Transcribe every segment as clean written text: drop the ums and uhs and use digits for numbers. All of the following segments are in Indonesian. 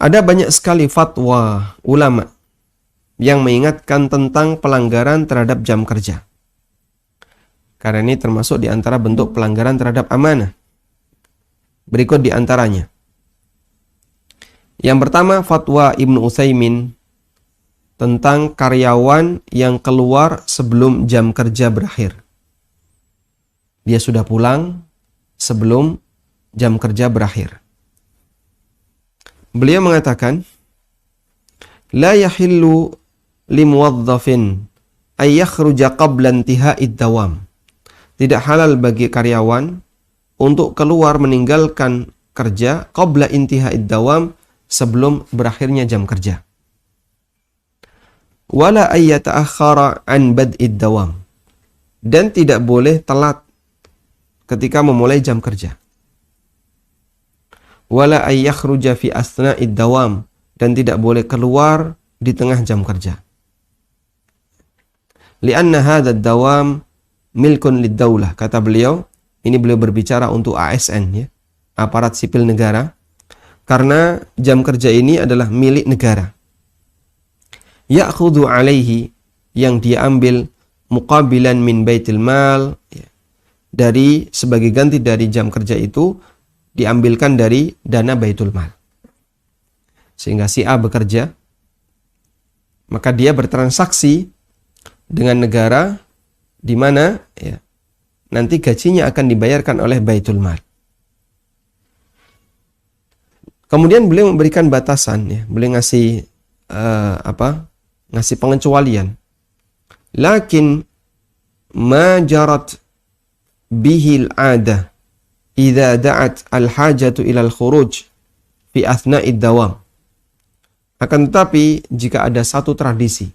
Ada banyak sekali fatwa ulama yang mengingatkan tentang pelanggaran terhadap jam kerja. Karena ini termasuk di antara bentuk pelanggaran terhadap amanah. Berikut di antaranya. Yang pertama, fatwa Ibnu Utsaimin tentang karyawan yang keluar sebelum jam kerja berakhir. Dia sudah pulang sebelum jam kerja berakhir. Beliau mengatakan, la yahillu limuwaddafin ay yakhruja qabla intiha'id dawam. Tidak halal bagi karyawan untuk keluar meninggalkan kerja qabla intiha'id dawam, sebelum berakhirnya jam kerja. Wala ay yata'akhkhara an bad'id dawam. Dan tidak boleh telat ketika memulai jam kerja. Wala ay yakhruja fi asna'id dawam, dan tidak boleh keluar di tengah jam kerja. Lianna hadzal dawam milkun lid-daulah. Kata beliau, ini beliau berbicara untuk ASN ya, aparat sipil negara, karena jam kerja ini adalah milik negara. Ya'khudhu alaihi, yang dia ambil muqabilan min baitil mal ya, dari sebagai ganti dari jam kerja itu diambilkan dari dana baitul mal. Sehingga si A bekerja, maka dia bertransaksi dengan negara di mana ya, nanti gajinya akan dibayarkan oleh baitul mal. Kemudian beliau memberikan batasan ya, beliau ngasih ngasih pengecualian. Lakin ma jarat bihil adah idza da'at al-hajatu ila al-khuruj fi athna'id dawam. Akan tetapi jika ada satu tradisi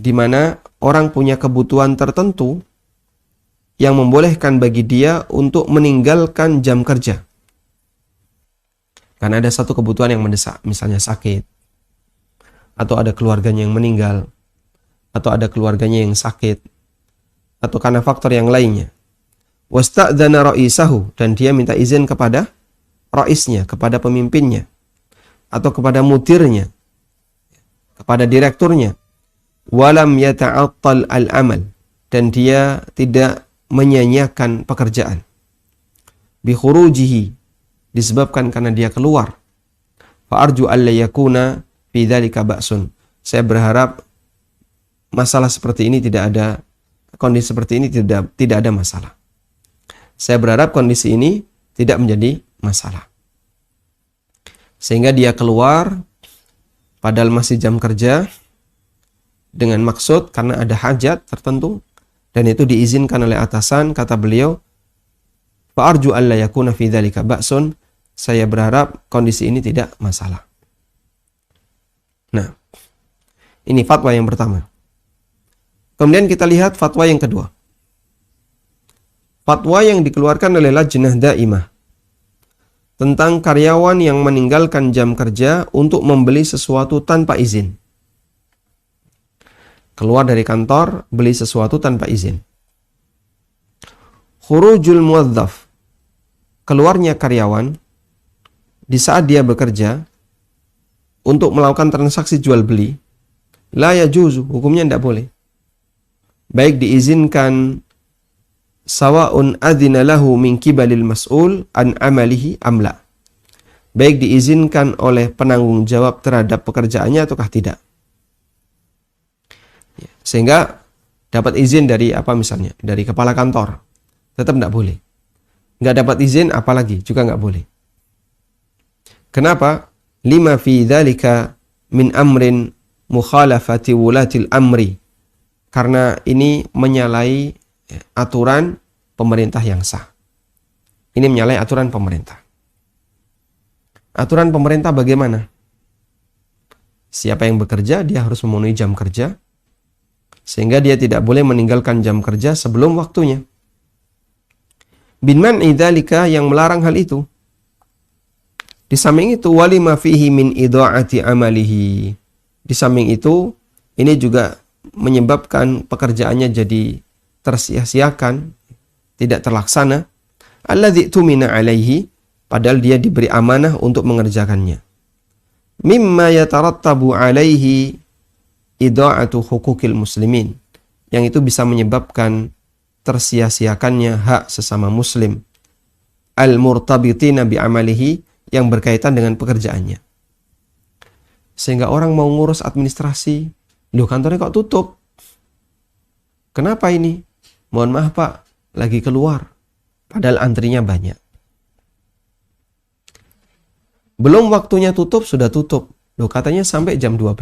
di mana orang punya kebutuhan tertentu yang membolehkan bagi dia untuk meninggalkan jam kerja. Karena ada satu kebutuhan yang mendesak, misalnya sakit, atau ada keluarganya yang meninggal, atau ada keluarganya yang sakit, atau karena faktor yang lainnya. Wasta'dzana ra'isahu, dan dia minta izin kepada raisnya, kepada pemimpinnya, atau kepada mudirnya, kepada direkturnya. Walam yata'attal al-amal, dan dia tidak menyanyiakan pekerjaan. Bi khurujihi, disebabkan karena dia keluar. Fa arju alla yakuna fi dzalika ba'sun. Saya berharap masalah seperti ini tidak ada, kondisi seperti ini tidak ada masalah. Saya berharap kondisi ini tidak menjadi masalah. Sehingga dia keluar padahal masih jam kerja dengan maksud karena ada hajat tertentu dan itu diizinkan oleh atasan. Kata beliau, fa arju alla yakuna fi dzalika ba'sun. Saya berharap kondisi ini tidak masalah. Nah, ini fatwa yang pertama. Kemudian kita lihat fatwa yang kedua. Fatwa yang dikeluarkan oleh Lajnah Daimah tentang karyawan yang meninggalkan jam kerja untuk membeli sesuatu tanpa izin. Keluar dari kantor, beli sesuatu tanpa izin. Khurujul muwazzaf, keluarnya karyawan di saat dia bekerja untuk melakukan transaksi jual beli, la yajuzu, hukumnya tidak boleh. Baik diizinkan sawa'un adzina lahu min kibalil mas'ul an amalihi amla. Baik diizinkan oleh penanggung jawab terhadap pekerjaannya ataukah tidak. Sehingga dapat izin dari misalnya dari kepala kantor, tetap tidak boleh. Nggak dapat izin apalagi juga nggak boleh. Kenapa? Lima fi dzalika min amrin mukhalafati wulatil amri. Karena ini menyalahi aturan pemerintah yang sah. Ini menyalahi aturan pemerintah. Aturan pemerintah bagaimana? Siapa yang bekerja, dia harus memenuhi jam kerja, sehingga dia tidak boleh meninggalkan jam kerja sebelum waktunya. Bin man'i dzalika, yang melarang hal itu. Di samping itu, walima fihi min idha'ati amalihi. Di samping itu, ini juga menyebabkan pekerjaannya jadi tersia-siakan, tidak terlaksana. Alladzi tumina alaihi, padahal dia diberi amanah untuk mengerjakannya. mimma yatarattabu alaihi ida'atu hukukil muslimin, yang itu bisa menyebabkan tersia-siakannya hak sesama muslim, al-murtabitina bi'amalihi, yang berkaitan dengan pekerjaannya. Sehingga orang mau ngurus administrasi, loh kantornya kok tutup? Kenapa ini? Mohon maaf Pak, lagi keluar. Padahal antrinya banyak. Belum waktunya tutup, sudah tutup. Loh katanya sampai jam 12.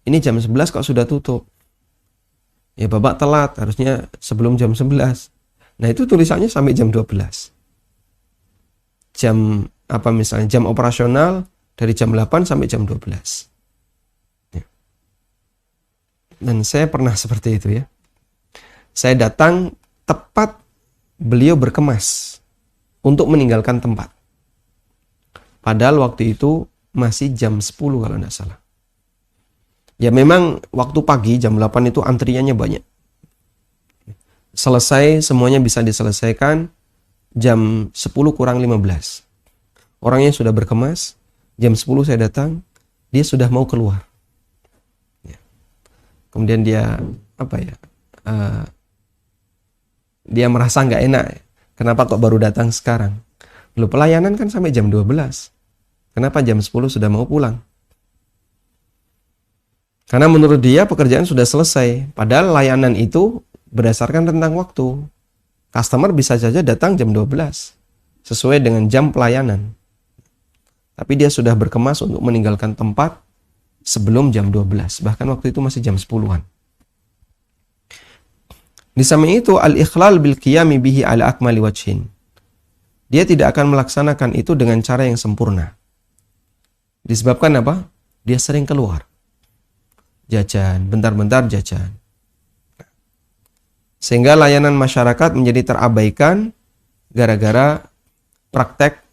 Ini jam 11 kok sudah tutup? Ya Bapak telat, harusnya sebelum jam 11. Nah itu tulisannya sampai jam 12. Jam apa misalnya, jam operasional dari jam 8 sampai jam 12. Ya. Dan saya pernah seperti itu ya. Saya datang tepat beliau berkemas untuk meninggalkan tempat. Padahal waktu itu masih jam 10 kalau tidak salah. Ya memang waktu pagi jam 8 itu antriannya banyak. Selesai, semuanya bisa diselesaikan jam 10 kurang 15. Orangnya sudah berkemas, jam 10 saya datang, dia sudah mau keluar. Ya. Kemudian dia, dia merasa nggak enak. Kenapa kok baru datang sekarang? Loh pelayanan kan sampai jam 12. Kenapa jam 10 sudah mau pulang? Karena menurut dia pekerjaan sudah selesai. Padahal layanan itu berdasarkan rentang waktu. Customer bisa saja datang jam 12. Sesuai dengan jam pelayanan. Tapi dia sudah berkemas untuk meninggalkan tempat sebelum jam 12. Bahkan waktu itu masih jam 10-an. Di samping itu, al-ikhlal bil qiyami bihi ala akmali wajhin. Dia tidak akan melaksanakan itu dengan cara yang sempurna. Disebabkan apa? Dia sering keluar. Jajan, bentar-bentar jajan. Sehingga layanan masyarakat menjadi terabaikan gara-gara praktek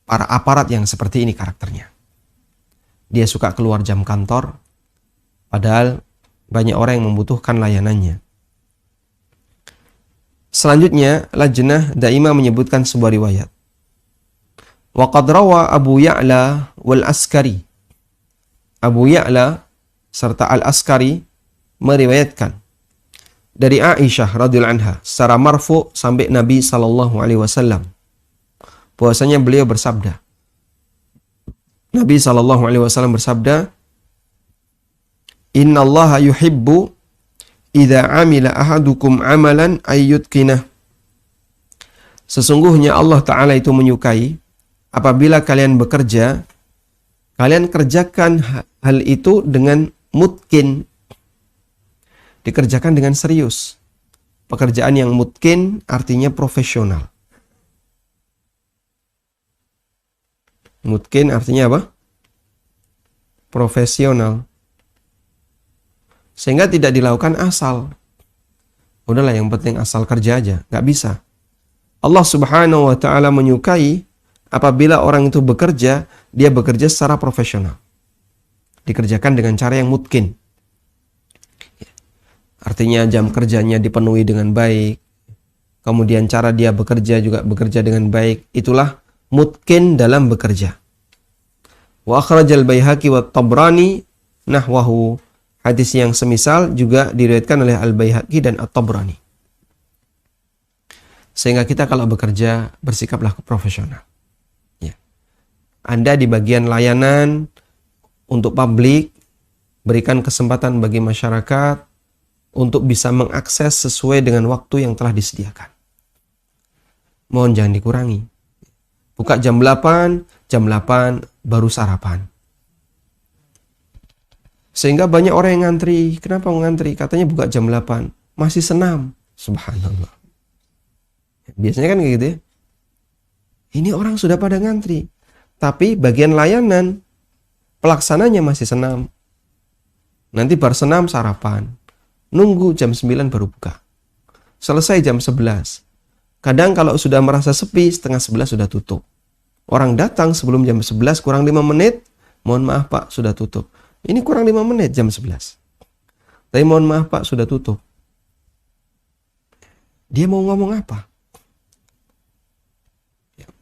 para aparat yang seperti ini karakternya. Dia suka keluar jam kantor, padahal banyak orang yang membutuhkan layanannya. Selanjutnya, Lajnah Daimah menyebutkan sebuah riwayat. Wa qad rawa Abu Ya'la wal Askari. Abu Ya'la serta Al-Askari meriwayatkan dari Aisyah radhiyallahu anha secara marfu sampai Nabi sallallahu alaihi wasallam bahwasanya beliau bersabda. Nabi sallallahu alaihi wasallam bersabda, "Innallaha yuhibbu idza amila ahadukum amalan ayyutqinah." Sesungguhnya Allah Ta'ala itu menyukai apabila kalian bekerja, kalian kerjakan hal itu dengan mutkin, dikerjakan dengan serius. Pekerjaan yang mutkin artinya profesional. Mutkin artinya apa? Profesional. Sehingga tidak dilakukan asal. Udahlah yang penting asal kerja aja. Nggak bisa. Allah Subhanahu wa Ta'ala menyukai apabila orang itu bekerja, dia bekerja secara profesional. Dikerjakan dengan cara yang mutkin. Artinya jam kerjanya dipenuhi dengan baik. Kemudian cara dia bekerja juga bekerja dengan baik. Itulah mutkin dalam bekerja. Wa akhrajal Baihaqi wa Tabrani nahwahu. Hadis yang semisal juga diriwayatkan oleh Al-Baihaqi dan At-Tabrani. Sehingga kita kalau bekerja bersikaplah profesional. Ya. Anda di bagian layanan untuk publik, berikan kesempatan bagi masyarakat untuk bisa mengakses sesuai dengan waktu yang telah disediakan. Mohon jangan dikurangi. Buka jam 8 baru sarapan. Sehingga banyak orang yang ngantri. Kenapa ngantri? Katanya buka jam 8. Masih senam. Subhanallah. Biasanya kan kayak gitu ya. Ini orang sudah pada ngantri. Tapi bagian layanan, pelaksananya masih senam. Nanti baru senam sarapan. Nunggu jam 9 baru buka. Selesai jam 11. Kadang kalau sudah merasa sepi, setengah 11 sudah tutup. Orang datang sebelum jam 11 kurang 5 menit. Mohon maaf Pak, sudah tutup. Ini kurang 5 menit jam 11. Tapi mohon maaf Pak, sudah tutup. Dia mau ngomong apa?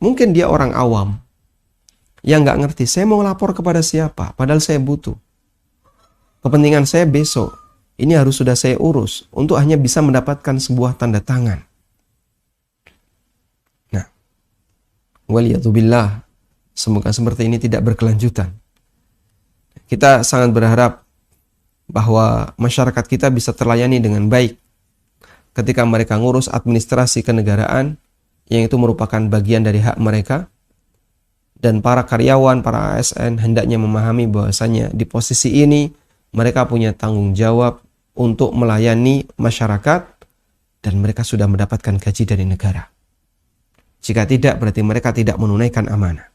Mungkin dia orang awam. yang nggak ngerti, saya mau lapor kepada siapa, padahal saya butuh. Kepentingan saya besok, ini harus sudah saya urus, untuk hanya bisa mendapatkan sebuah tanda tangan. Nah, waliyatubillah, semoga seperti ini tidak berkelanjutan. Kita sangat berharap bahwa masyarakat kita bisa terlayani dengan baik ketika mereka ngurus administrasi kenegaraan, yang itu merupakan bagian dari hak mereka. Dan para karyawan, para ASN hendaknya memahami bahwasanya di posisi ini mereka punya tanggung jawab untuk melayani masyarakat dan mereka sudah mendapatkan gaji dari negara. Jika tidak, berarti mereka tidak menunaikan amanah.